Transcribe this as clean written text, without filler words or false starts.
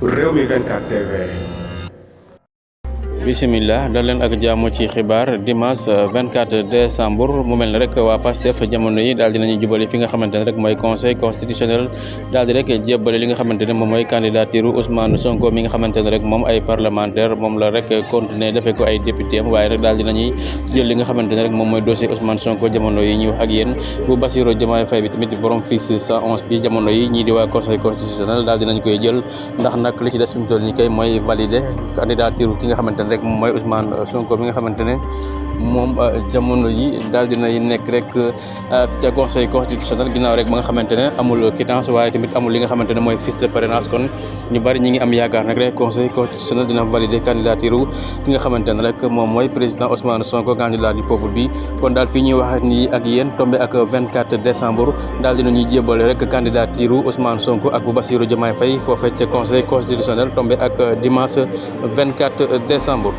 Rewmi 24 TV. Bismillah dal leen ak jàmm ci xibaar dimanche 24 décembre mu mel ne rek waa Pastef jamono yi daal dinañu jubali fi nga xamante ne rek mooy conseil constitutionnel daal di rek jébbale li nga xamante ne moom mooy candidature Ousmane Sonko mi nga xamante ne rek moom ay parlementaire moom la rek continuer defee ko ay député am waaye rek daal dinañuy jël li nga xamante ne rek moom mooy dossier Ousmane Sonko jamono yi ñu wax ak yéen bu Bassirou Diomaye Faye bi tamit borom fiche 111 bi jamono yi ñii di waa conseil constitutionnel daal dinañ koy jël ndax nag li ci des fi mu toll nii kay mooy valider candidature ki nga xamante ne rek moom mooy Ousmane Sonko mi nga xamante ne moom jamono yi daal dinay nekk rek ca conseil constitutionnel ginnaaw rek ba nga xamante ne amul quittance waaye tamit amul li nga xamante ne mooy fiche de parrainage kon ñu bari ñi ngi am yaakaar nag rek conseil constitutionnel dina valider candidature ki nga xamante ne rek moom mooy président Ousmane Sonko candidat du peuple bi kon daal fii ñuy wax ni ak yéen tombé ak 24 décembre daal dinañuy jébale rek candidature Ousmane Sonko ak bu Bassirou Diomaye Faye foofee ca conseil constitutionnel tombé ak dimanche 24 décembre